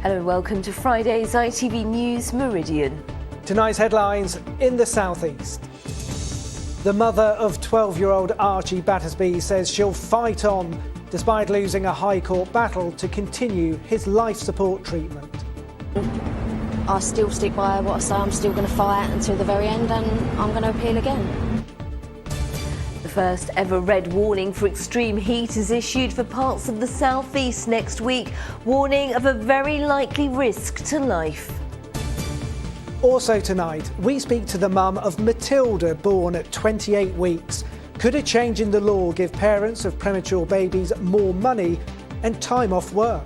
Hello and welcome to Friday's ITV News Meridian. Tonight's headlines in the southeast. The mother of 12-year-old Archie Battersby says she'll fight on despite losing a High Court battle to continue his life support treatment. I still stick by what I say. I'm still going to fight until the very end, and I'm going to appeal again. The first ever red warning for extreme heat is issued for parts of the southeast next week, warning of a very likely risk to life. Also tonight, we speak to the mum of Matilda, born at 28 weeks. Could a change in the law give parents of premature babies more money and time off work?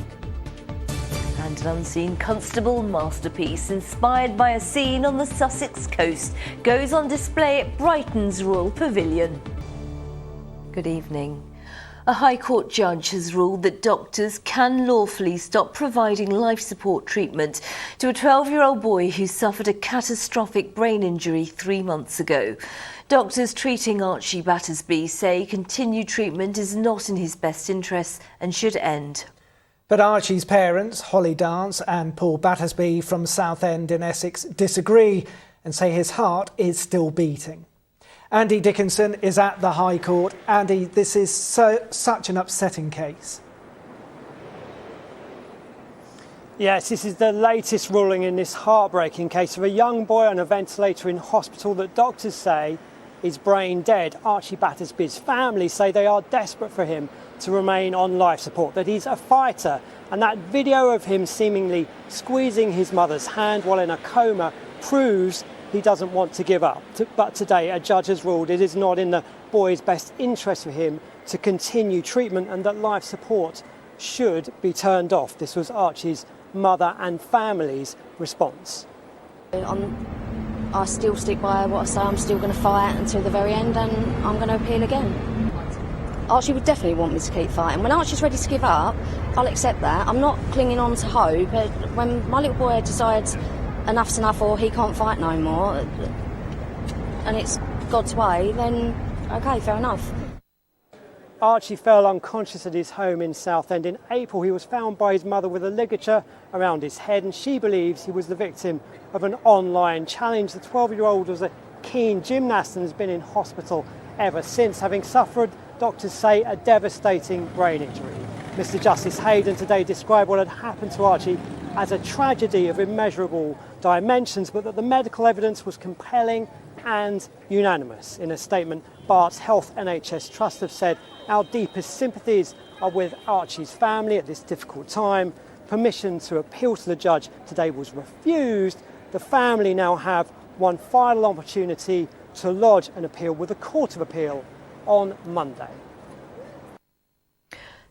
And an unseen Constable masterpiece inspired by a scene on the Sussex coast goes on display at Brighton's Royal Pavilion. Good evening. A High Court judge has ruled that doctors can lawfully stop providing life support treatment to a 12-year-old boy who suffered a catastrophic brain injury 3 months ago. Doctors treating Archie Battersby say continued treatment is not in his best interests and should end. But Archie's parents, Holly Dance and Paul Battersby from Southend in Essex, disagree and say his heart is still beating. Andy Dickinson is at the High Court. Andy, this is such an upsetting case. Yes, this is the latest ruling in this heartbreaking case of a young boy on a ventilator in hospital that doctors say is brain dead. Archie Battersby's family say they are desperate for him to remain on life support, that he's a fighter, and that video of him seemingly squeezing his mother's hand while in a coma proves he doesn't want to give up. But today a judge has ruled it is not in the boy's best interest for him to continue treatment and that life support should be turned off. This was Archie's mother and family's response. I still stick by what I say. I'm still going to fight until the very end, and I'm going to appeal again. Archie would definitely want me to keep fighting. When Archie's ready to give up, I'll accept that. I'm not clinging on to hope. But when my little boy decides enough's enough or he can't fight no more, and it's God's way, then okay, fair enough. Archie fell unconscious at his home in Southend in April. He was found by his mother with a ligature around his head, and she believes he was the victim of an online challenge. The 12-year-old was a keen gymnast and has been in hospital ever since, having suffered, doctors say, a devastating brain injury. Mr Justice Hayden today described what had happened to Archie as a tragedy of immeasurable dimensions, but that the medical evidence was compelling and unanimous. In a statement, Bart's Health NHS Trust have said, "Our deepest sympathies are with Archie's family at this difficult time." Permission to appeal to the judge today was refused. The family now have one final opportunity to lodge an appeal with the Court of Appeal on Monday.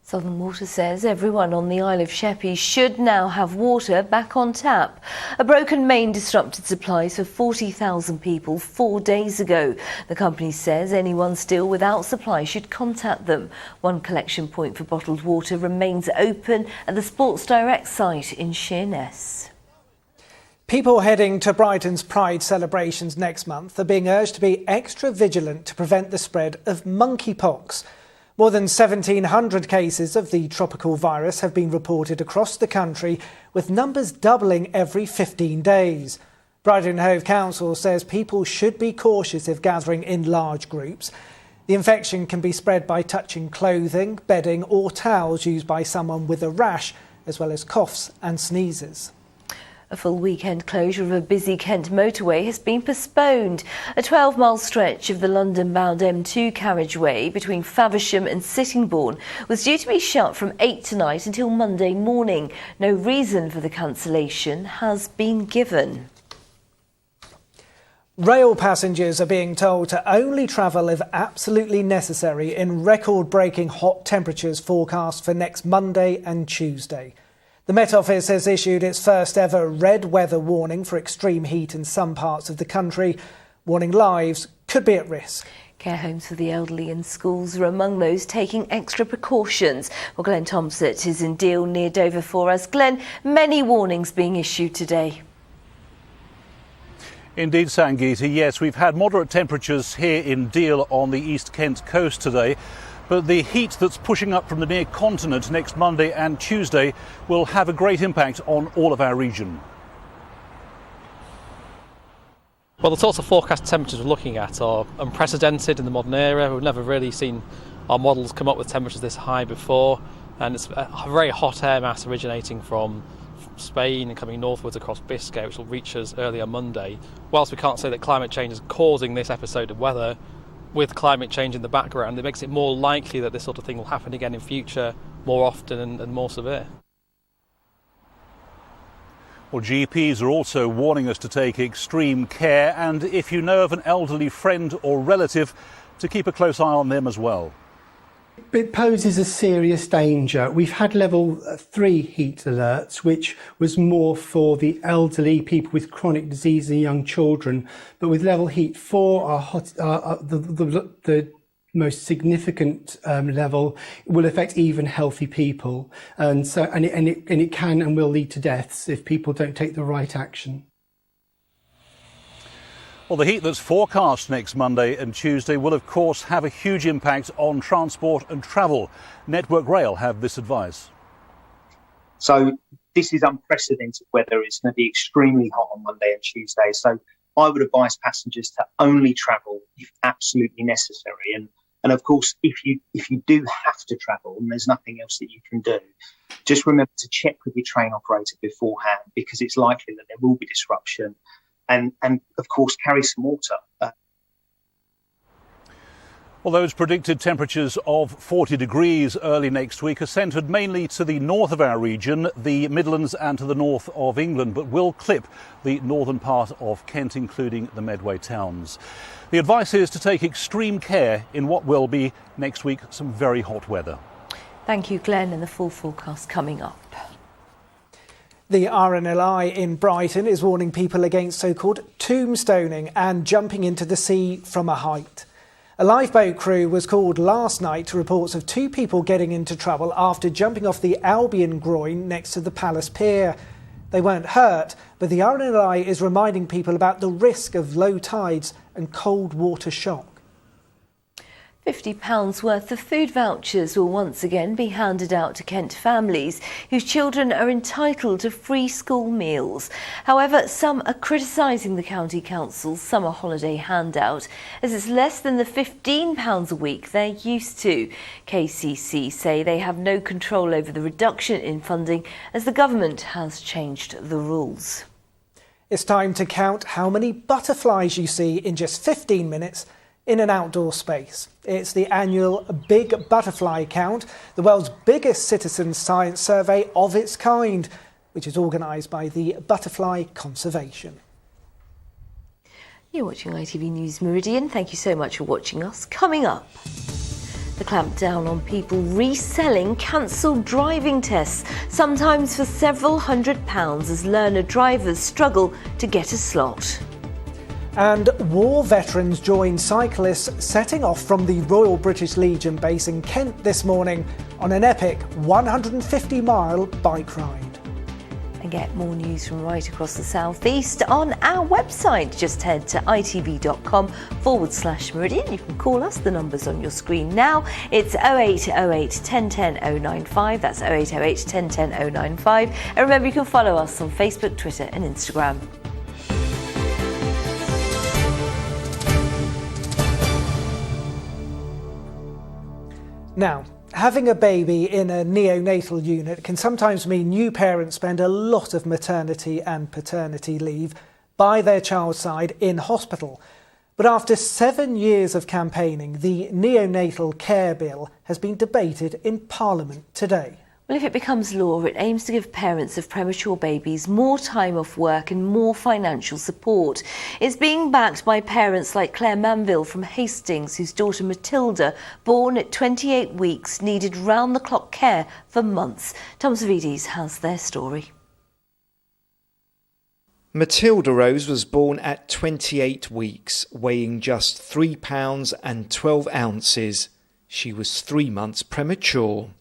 Southern Water says everyone on the Isle of Sheppey should now have water back on tap. A broken main disrupted supplies for 40,000 people 4 days ago. The company says anyone still without supply should contact them. One collection point for bottled water remains open at the Sports Direct site in Sheerness. People heading to Brighton's Pride celebrations next month are being urged to be extra vigilant to prevent the spread of monkeypox. More than 1,700 cases of the tropical virus have been reported across the country, with numbers doubling every 15 days. Brighton Hove Council says people should be cautious if gathering in large groups. The infection can be spread by touching clothing, bedding or towels used by someone with a rash, as well as coughs and sneezes. A full weekend closure of a busy Kent motorway has been postponed. A 12-mile stretch of the London-bound M2 carriageway between Faversham and Sittingbourne was due to be shut from 8 tonight until Monday morning. No reason for the cancellation has been given. Rail passengers are being told to only travel if absolutely necessary in record-breaking hot temperatures forecast for next Monday and Tuesday. The Met Office has issued its first ever red weather warning for extreme heat in some parts of the country, warning lives could be at risk. Care homes for the elderly and schools are among those taking extra precautions. Well, Glenn Thompson is in Deal near Dover for us. Glenn, many warnings being issued today. Indeed, Sangeeta, yes, we've had moderate temperatures here in Deal on the East Kent coast today. But the heat that's pushing up from the near continent next Monday and Tuesday will have a great impact on all of our region. Well, the sorts of forecast temperatures we're looking at are unprecedented in the modern era. We've never really seen our models come up with temperatures this high before, and it's a very hot air mass originating from Spain and coming northwards across Biscay, which will reach us early on Monday. Whilst we can't say that climate change is causing this episode of weather, with climate change in the background, it makes it more likely that this sort of thing will happen again in future, more often and more severe. Well, GPs are also warning us to take extreme care, and if you know of an elderly friend or relative, to keep a close eye on them as well. It poses a serious danger. We've had level 3 heat alerts, which was more for the elderly, people with chronic disease and young children. But with level heat 4, the most significant level will affect even healthy people, and it can and will lead to deaths if people don't take the right action. Well, the heat that's forecast next Monday and Tuesday will of course have a huge impact on transport and travel. Network Rail have this advice. So this is unprecedented weather. It's going to be extremely hot on Monday and Tuesday. So I would advise passengers to only travel if absolutely necessary. And of course, if you do have to travel and there's nothing else that you can do, just remember to check with your train operator beforehand, because it's likely that there will be disruption. And of course, carry some water. Well, those predicted temperatures of 40 degrees early next week are centred mainly to the north of our region, the Midlands and to the north of England, but will clip the northern part of Kent, including the Medway towns. The advice is to take extreme care in what will be next week some very hot weather. Thank you, Glenn, and the full forecast coming up. The RNLI in Brighton is warning people against so-called tombstoning and jumping into the sea from a height. A lifeboat crew was called last night to reports of 2 people getting into trouble after jumping off the Albion groin next to the Palace Pier. They weren't hurt, but the RNLI is reminding people about the risk of low tides and cold water shock. £50 worth of food vouchers will once again be handed out to Kent families whose children are entitled to free school meals. However, some are criticising the County Council's summer holiday handout as it's less than the £15 a week they're used to. KCC say they have no control over the reduction in funding as the government has changed the rules. It's time to count how many butterflies you see in just 15 minutes in an outdoor space. It's the annual Big Butterfly Count, the world's biggest citizen science survey of its kind, which is organised by the Butterfly Conservation. You're watching ITV News Meridian. Thank you so much for watching us. Coming up, the clampdown on people reselling cancelled driving tests, sometimes for several £100s as learner drivers struggle to get a slot. And war veterans join cyclists setting off from the Royal British Legion base in Kent this morning on an epic 150-mile bike ride. And get more news from right across the southeast on our website. Just head to itv.com/Meridian. You can call us. The number's on your screen now. It's 0808 1010 095. That's 0808 1010 095. And remember, you can follow us on Facebook, Twitter and Instagram. Now, having a baby in a neonatal unit can sometimes mean new parents spend a lot of maternity and paternity leave by their child's side in hospital. But after 7 years of campaigning, the Neonatal Care Bill has been debated in Parliament today. Well, if it becomes law, it aims to give parents of premature babies more time off work and more financial support. It's being backed by parents like Claire Manville from Hastings, whose daughter Matilda, born at 28 weeks, needed round-the-clock care for months. Tom Savides has their story. Matilda Rose was born at 28 weeks, weighing just £3 and 12 ounces. She was 3 months premature.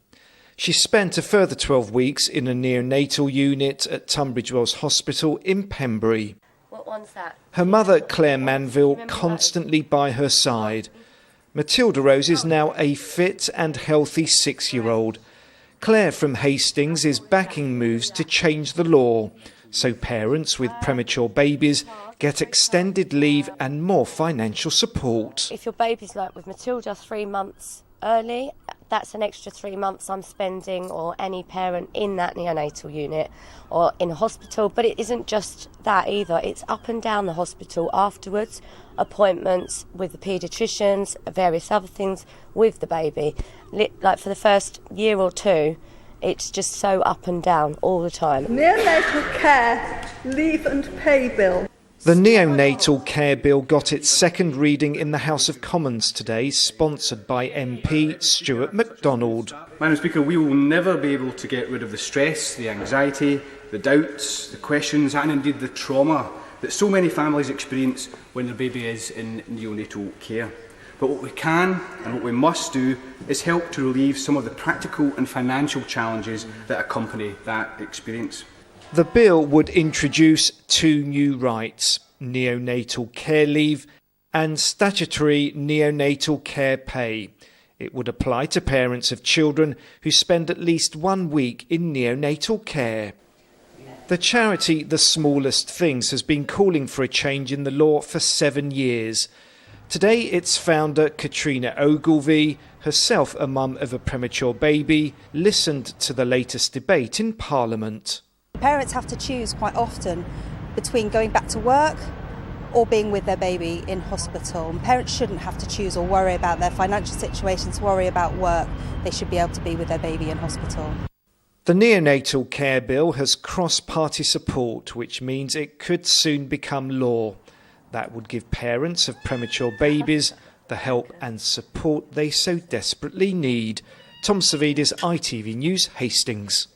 She spent a further 12 weeks in a neonatal unit at Tunbridge Wells Hospital in Pembury. What one's that? Her mother, Claire Manville, constantly by her side. Matilda Rose is now a fit and healthy 6-year-old. Claire from Hastings is backing moves to change the law, so parents with premature babies get extended leave and more financial support. If your baby's like with Matilda 3 months early, that's an extra 3 months I'm spending, or any parent in that neonatal unit or in a hospital. But it isn't just that either. It's up and down the hospital afterwards, appointments with the paediatricians, various other things with the baby. Like for the first year or two, it's just so up and down all the time. Neonatal care leave and pay bill. The neonatal care bill got its second reading in the House of Commons today, sponsored by MP Stuart MacDonald. Madam Speaker, we will never be able to get rid of the stress, the anxiety, the doubts, the questions and indeed the trauma that so many families experience when their baby is in neonatal care. But what we can and what we must do is help to relieve some of the practical and financial challenges that accompany that experience. The bill would introduce 2 new rights: neonatal care leave and statutory neonatal care pay. It would apply to parents of children who spend at least 1 week in neonatal care. The charity The Smallest Things has been calling for a change in the law for 7 years. Today, its founder, Katrina Ogilvie, herself a mum of a premature baby, listened to the latest debate in Parliament. Parents have to choose quite often between going back to work or being with their baby in hospital. And parents shouldn't have to choose or worry about their financial situations, worry about work. They should be able to be with their baby in hospital. The neonatal care bill has cross-party support, which means it could soon become law. That would give parents of premature babies the help and support they so desperately need. Tom Savides, ITV News, Hastings.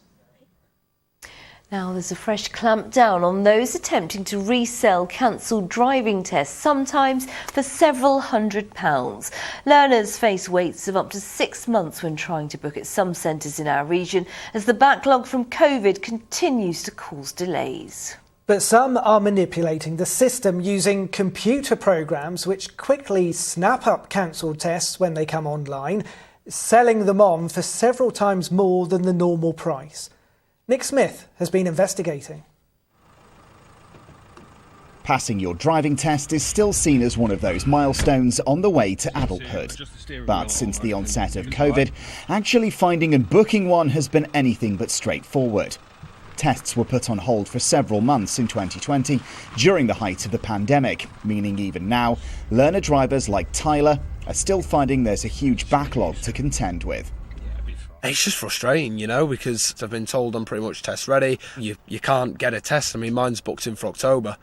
Now there's a fresh clampdown on those attempting to resell cancelled driving tests, sometimes for several £100s. Learners face waits of up to 6 months when trying to book at some centres in our region, as the backlog from COVID continues to cause delays. But some are manipulating the system using computer programmes which quickly snap up cancelled tests when they come online, selling them on for several times more than the normal price. Nick Smith has been investigating. Passing your driving test is still seen as one of those milestones on the way to adulthood. But since the onset of COVID, actually finding and booking one has been anything but straightforward. Tests were put on hold for several months in 2020 during the height of the pandemic, meaning even now, learner drivers like Tyler are still finding there's a huge backlog to contend with. It's just frustrating, you know, because I've been told I'm pretty much test ready. You can't get a test. I mean, mine's booked in for October,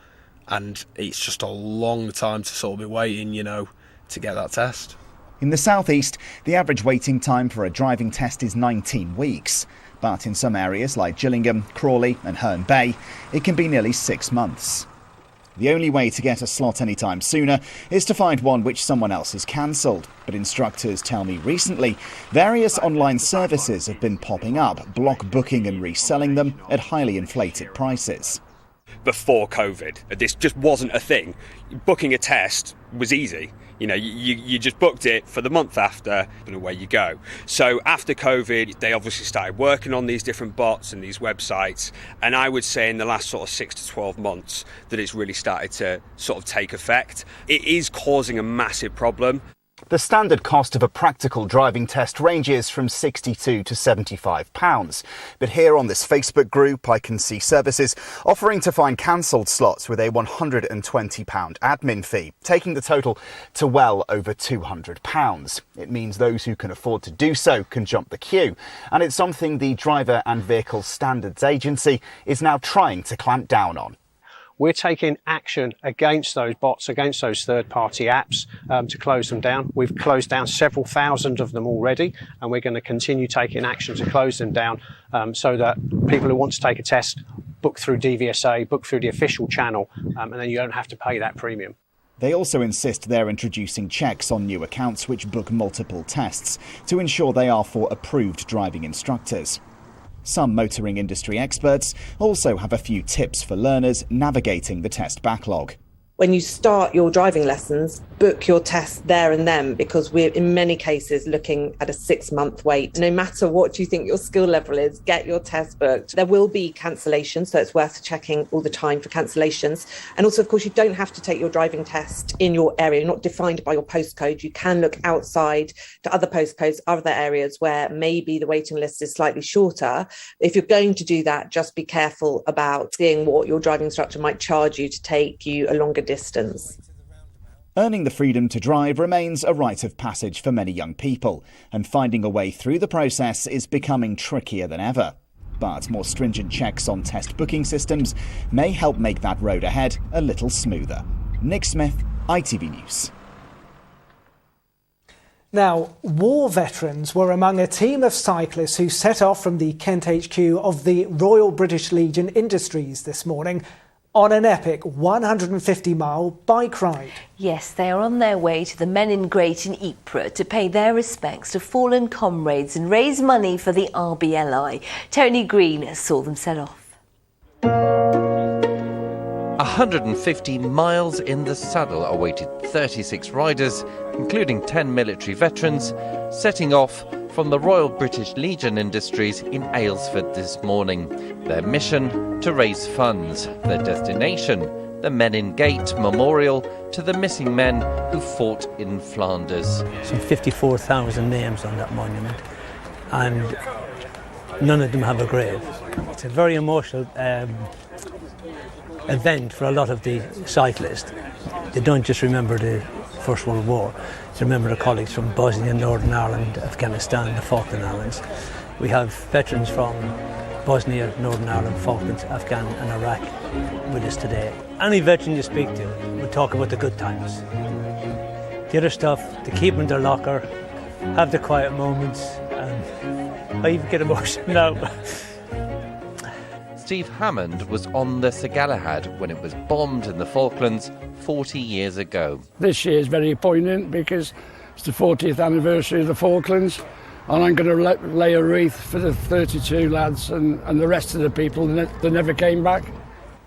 and it's just a long time to sort of be waiting, you know, to get that test. In the southeast, the average waiting time for a driving test is 19 weeks. But in some areas like Gillingham, Crawley and Herne Bay, it can be nearly 6 months. The only way to get a slot anytime sooner is to find one which someone else has cancelled. But instructors tell me recently, various online services have been popping up, block booking and reselling them at highly inflated prices. Before COVID, this just wasn't a thing. Booking a test was easy. You know, you just booked it for the month after, and away you go. So after COVID, they obviously started working on these different bots and these websites. And I would say in the last sort of 6 to 12 months that it's really started to sort of take effect. It is causing a massive problem. The standard cost of a practical driving test ranges from £62 to £75. But here on this Facebook group, I can see services offering to find cancelled slots with a £120 admin fee, taking the total to well over £200. It means those who can afford to do so can jump the queue. And it's something the Driver and Vehicle Standards Agency is now trying to clamp down on. We're taking action against those bots, against those third-party apps to close them down. We've closed down several thousand of them already, and we're going to continue taking action to close them down so that people who want to take a test book through DVSA, book through the official channel, and then you don't have to pay that premium. They also insist they're introducing checks on new accounts which book multiple tests to ensure they are for approved driving instructors. Some motoring industry experts also have a few tips for learners navigating the test backlog. when you start your driving lessons, book your test there and then, because we're in many cases looking at a 6-month wait. No matter what you think your skill level is, get your test booked. There will be cancellations, so it's worth checking all the time for cancellations. And also, of course, you don't have to take your driving test in your area. You're not defined by your postcode. You can look outside to other postcodes, other areas where maybe the waiting list is slightly shorter. If you're going to do that, just be careful about seeing what your driving instructor might charge you to take you a longer distance. Earning the freedom to drive remains a rite of passage for many young people, and finding a way through the process is becoming trickier than ever. But more stringent checks on test booking systems may help make that road ahead a little smoother. Nick Smith, ITV News. Now, war veterans were among a team of cyclists who set off from the Kent HQ of the Royal British Legion Industries this morning on an epic 150-mile bike ride. Yes, they are on their way to the Men in Great in Ypres to pay their respects to fallen comrades and raise money for the RBLI. Tony Green saw them set off. 150 miles in the saddle awaited 36 riders, including 10 military veterans, setting off from the Royal British Legion Industries in Aylesford this morning. Their mission, to raise funds. Their destination, the Men in Gate Memorial to the missing men who fought in Flanders. Some 54,000 names on that monument, and none of them have a grave. It's a very emotional event for a lot of the cyclists. They don't just remember the First World War, to remember the colleagues from Bosnia, Northern Ireland, Afghanistan, the Falkland Islands. We have veterans from Bosnia, Northern Ireland, Falklands, Afghan and Iraq with us today. Any veteran you speak to will talk about the good times. The other stuff, they keep in their locker, have the quiet moments, and I even get emotional now. Steve Hammond was on the Sir Galahad when it was bombed in the Falklands 40 years ago. This year is very poignant because it's the 40th anniversary of the Falklands, and I'm going to lay a wreath for the 32 lads and the rest of the people that never came back.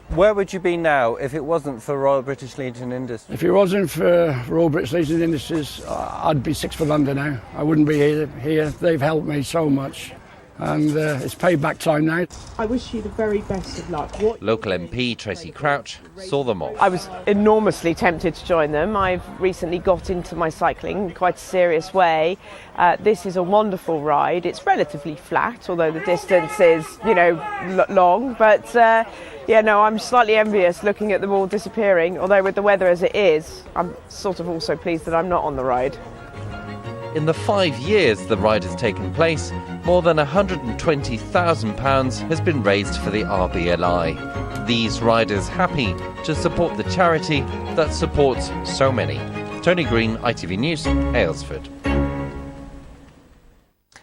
Where would you be now if it wasn't for Royal British Legion Industries? If it wasn't for Royal British Legion Industries, I'd be 6 foot under now. I wouldn't be here. They've helped me so much. And it's payback time now. I wish you the very best of luck. Local MP Tracy Crouch saw them off. I was enormously tempted to join them. I've recently got into my cycling in quite a serious way. This is a wonderful ride. It's relatively flat, although the distance is, long. But I'm slightly envious looking at them all disappearing. Although with the weather as it is, I'm sort of also pleased that I'm not on the ride. In the 5 years the ride has taken place, more than £120,000 has been raised for the RBLI. These riders happy to support the charity that supports so many. Tony Green, ITV News, Aylesford.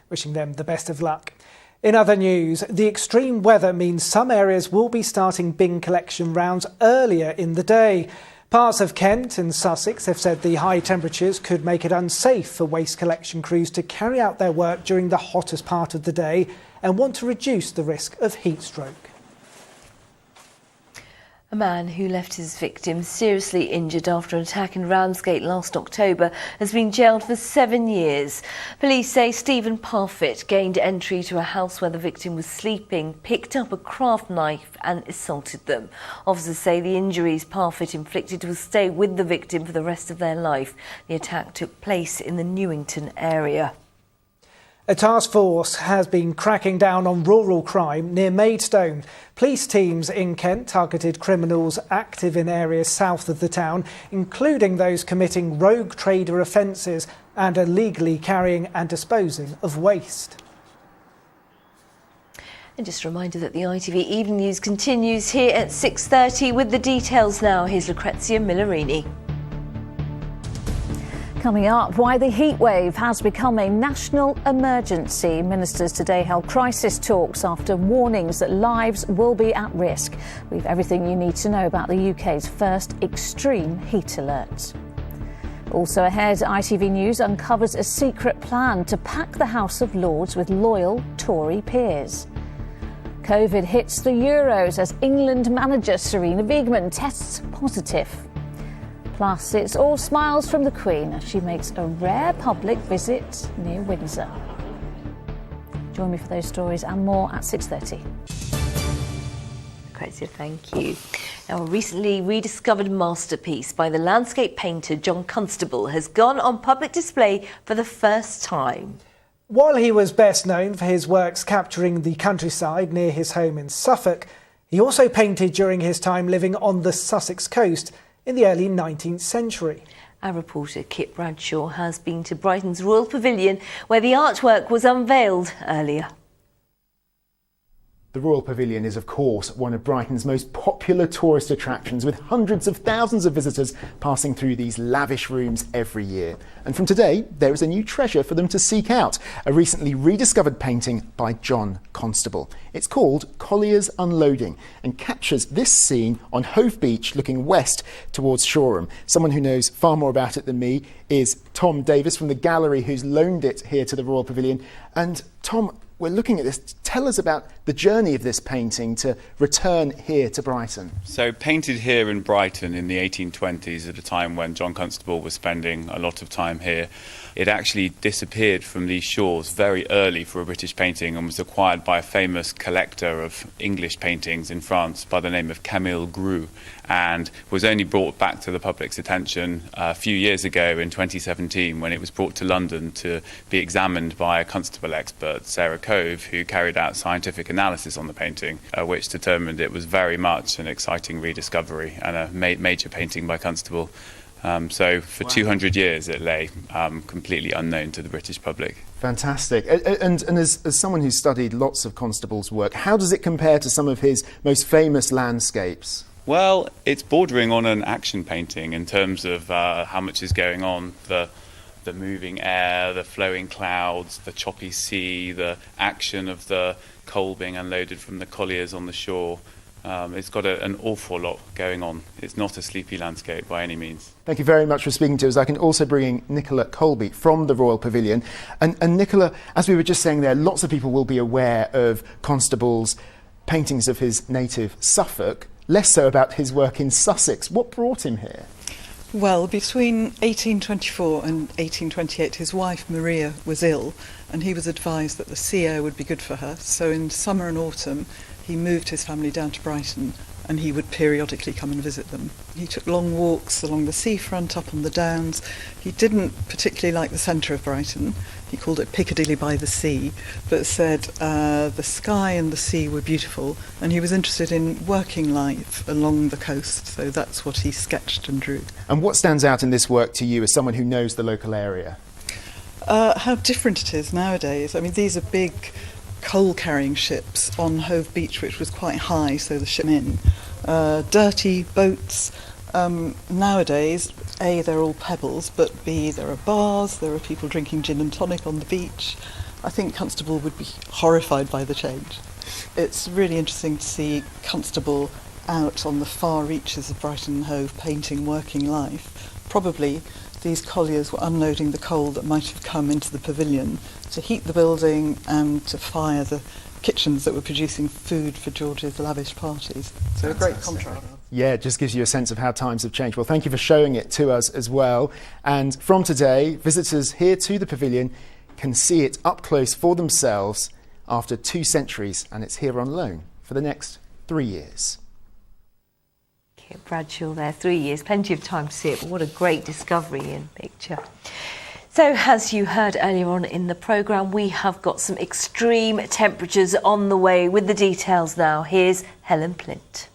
Wishing them the best of luck. In other news, the extreme weather means some areas will be starting bin collection rounds earlier in the day. Parts of Kent and Sussex have said the high temperatures could make it unsafe for waste collection crews to carry out their work during the hottest part of the day and want to reduce the risk of heat stroke. A man who left his victim seriously injured after an attack in Ramsgate last October has been jailed for 7 years. Police say Stephen Parfitt gained entry to a house where the victim was sleeping, picked up a craft knife and assaulted them. Officers say the injuries Parfitt inflicted will stay with the victim for the rest of their life. The attack took place in the Newington area. A task force has been cracking down on rural crime near Maidstone. Police teams in Kent targeted criminals active in areas south of the town, including those committing rogue trader offences and illegally carrying and disposing of waste. And just a reminder that the ITV Evening News continues here at 6:30 with the details now. Here's Lucrezia Millarini. Coming up, why the heatwave has become a national emergency. Ministers today held crisis talks after warnings that lives will be at risk. We've everything you need to know about the UK's first extreme heat alerts. Also ahead, ITV News uncovers a secret plan to pack the House of Lords with loyal Tory peers. COVID hits the Euros as England manager Sarina Wiegman tests positive. Plus, it's all smiles from the Queen as she makes a rare public visit near Windsor. Join me for those stories and more at 6:30. Lucrezia, thank you. Now, a recently rediscovered masterpiece by the landscape painter John Constable has gone on public display for the first time. While he was best known for his works capturing the countryside near his home in Suffolk, he also painted during his time living on the Sussex coast in the early 19th century. Our reporter Kit Bradshaw has been to Brighton's Royal Pavilion, where the artwork was unveiled earlier. The Royal Pavilion is, of course, one of Brighton's most popular tourist attractions, with hundreds of thousands of visitors passing through these lavish rooms every year. And from today, there is a new treasure for them to seek out, a recently rediscovered painting by John Constable. It's called Collier's Unloading and captures this scene on Hove Beach looking west towards Shoreham. Someone who knows far more about it than me is Tom Davis from the gallery, who's loaned it here to the Royal Pavilion. And Tom, we're looking at this. Tell us about the journey of this painting to return here to Brighton. So painted here in Brighton in the 1820s, at a time when John Constable was spending a lot of time here. It actually disappeared from these shores very early for a British painting and was acquired by a famous collector of English paintings in France by the name of Camille Groux, and was only brought back to the public's attention a few years ago in 2017 when it was brought to London to be examined by a Constable expert, Sarah Cove, who carried out scientific analysis on the painting, which determined it was very much an exciting rediscovery and a major painting by Constable. So for 200 years it lay completely unknown to the British public. Fantastic. And as someone who's studied lots of Constable's work, how does it compare to some of his most famous landscapes? Well, it's bordering on an action painting in terms of how much is going on, the moving air, the flowing clouds, the choppy sea, the action of the coal being unloaded from the colliers on the shore. It's got an awful lot going on. It's not a sleepy landscape by any means. Thank you very much for speaking to us. I can also bring in Nicola Colby from the Royal Pavilion. And Nicola, as we were just saying there, lots of people will be aware of Constable's paintings of his native Suffolk, less so about his work in Sussex. What brought him here? Well, between 1824 and 1828, his wife Maria was ill, and he was advised that the sea air would be good for her. So in summer and autumn, he moved his family down to Brighton, and he would periodically come and visit them. He took long walks along the seafront, up on the downs. He didn't particularly like the centre of Brighton. He called it Piccadilly by the Sea, but said the sky and the sea were beautiful, and he was interested in working life along the coast, so that's what he sketched and drew. And what stands out in this work to you as someone who knows the local area? How different it is nowadays. I mean, these are big coal-carrying ships on Hove Beach, which was quite high, so the ship in. Dirty boats. Nowadays, A, they're all pebbles, but B, there are bars, there are people drinking gin and tonic on the beach. I think Constable would be horrified by the change. It's really interesting to see Constable out on the far reaches of Brighton and Hove painting working life. Probably these colliers were unloading the coal that might have come into the pavilion to heat the building and to fire the kitchens that were producing food for George's lavish parties. So a great contrast. Yeah, it just gives you a sense of how times have changed. Well, thank you for showing it to us as well. And from today, visitors here to the pavilion can see it up close for themselves after 2 centuries, and it's here on loan for the next 3 years. Kit Bradshaw there, 3 years, plenty of time to see it, but what a great discovery in picture. So, as you heard earlier on in the programme, we have got some extreme temperatures on the way. With the details now, here's Helen Plint.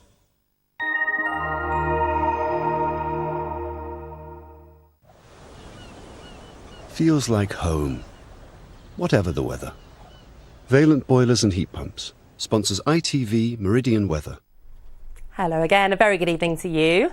Feels like home, whatever the weather. Valent Boilers and Heat Pumps sponsors ITV Meridian Weather. Hello again, a very good evening to you.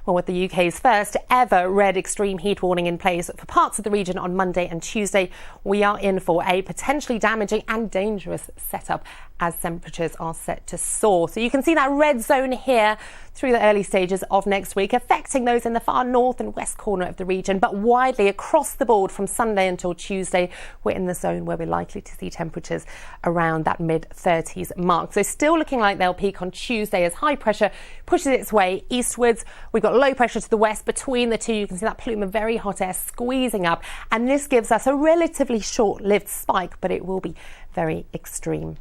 Well, with the UK's first ever red extreme heat warning in place for parts of the region on Monday and Tuesday, we are in for a potentially damaging and dangerous setup as temperatures are set to soar. So you can see that red zone here through the early stages of next week, affecting those in the far north and west corner of the region, but widely across the board from Sunday until Tuesday, we're in the zone where we're likely to see temperatures around that mid-30s mark. So still looking like they'll peak on Tuesday as high pressure pushes its way eastwards. We've got low pressure to the west between the two. You can see that plume of very hot air squeezing up, and this gives us a relatively short-lived spike, but it will be very extreme.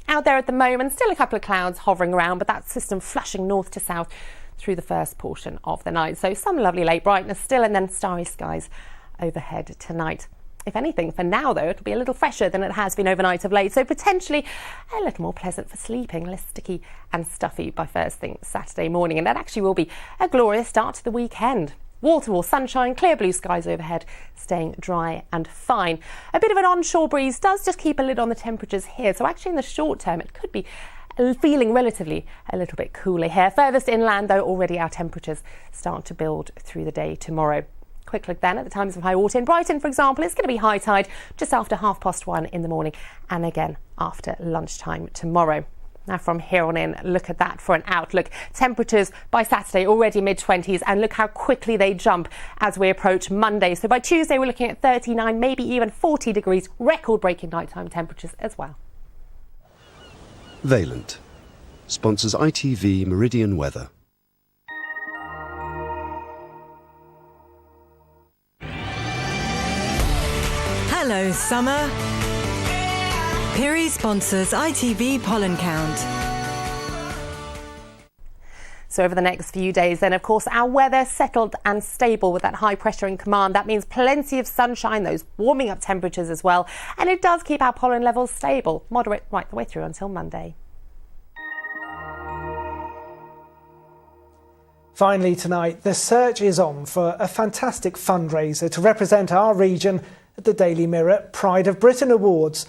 Out there at the moment, still a couple of clouds hovering around, but that system flushing north to south through the first portion of the night. So some lovely late brightness still, and then starry skies overhead tonight. If anything, for now though, it'll be a little fresher than it has been overnight of late, so potentially a little more pleasant for sleeping, less sticky and stuffy by first thing Saturday morning. And that actually will be a glorious start to the weekend. Wall-to-wall sunshine, clear blue skies overhead, staying dry and fine. A bit of an onshore breeze does just keep a lid on the temperatures here, so actually in the short term it could be feeling relatively a little bit cooler here. Furthest inland though, already our temperatures start to build through the day tomorrow. Quick look then at the times of high water in Brighton, for example. It's going to be high tide just after 1:30 in the morning and again after lunchtime tomorrow. Now from here on in, look at that for an outlook. Temperatures by Saturday already mid-20s, and look how quickly they jump as we approach Monday. So by Tuesday we're looking at 39, maybe even 40 degrees, record-breaking nighttime temperatures as well. Valent sponsors ITV Meridian Weather. Hello, summer. Piri sponsors ITV Pollen Count. So over the next few days then, of course, our weather settled and stable with that high pressure in command. That means plenty of sunshine, those warming up temperatures as well. And it does keep our pollen levels stable, moderate right the way through until Monday. Finally tonight, the search is on for a fantastic fundraiser to represent our region at the Daily Mirror Pride of Britain Awards.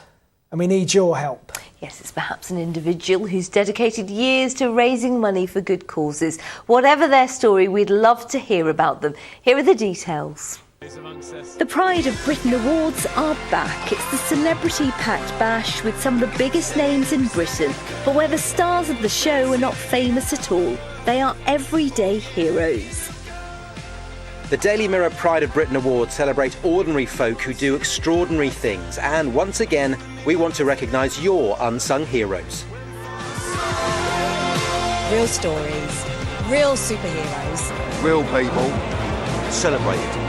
And we need your help. Yes, it's perhaps an individual who's dedicated years to raising money for good causes. Whatever their story, we'd love to hear about them. Here are the details. The Pride of Britain Awards are back. It's the celebrity-packed bash with some of the biggest names in Britain. But where the stars of the show are not famous at all, they are everyday heroes. The Daily Mirror Pride of Britain Awards celebrate ordinary folk who do extraordinary things, and once again, we want to recognise your unsung heroes. Real stories, real superheroes. Real people, celebrated.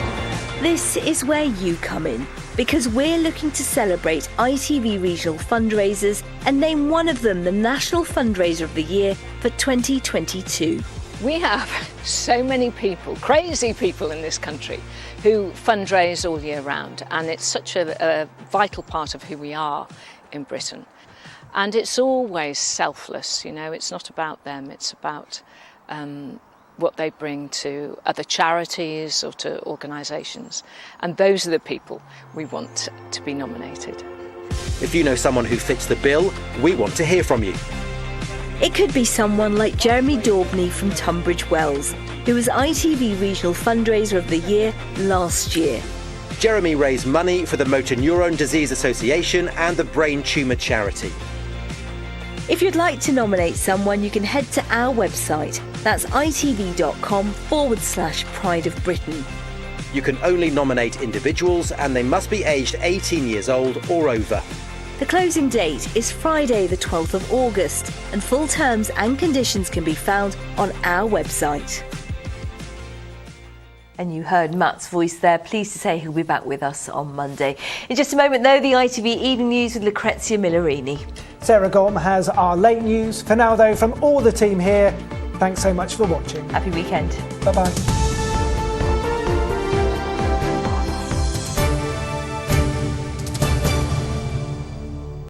This is where you come in, because we're looking to celebrate ITV regional fundraisers and name one of them the National Fundraiser of the Year for 2022. We have so many people, crazy people in this country, who fundraise all year round, and it's such a vital part of who we are in Britain. And it's always selfless, you know, it's not about them, it's about what they bring to other charities or to organisations. And those are the people we want to be nominated. If you know someone who fits the bill, we want to hear from you. It could be someone like Jeremy Daubney from Tunbridge Wells, who was ITV Regional Fundraiser of the Year last year. Jeremy raised money for the Motor Neurone Disease Association and the Brain Tumour Charity. If you'd like to nominate someone, you can head to our website. That's itv.com/Pride of Britain. You can only nominate individuals, and they must be aged 18 years old or over. The closing date is Friday the 12th of August, and full terms and conditions can be found on our website. And you heard Matt's voice there. Pleased to say he'll be back with us on Monday. In just a moment though, the ITV Evening News with Lucrezia Millerini. Sarah Gorm has our late news. For now though, from all the team here, thanks so much for watching. Happy weekend. Bye-bye.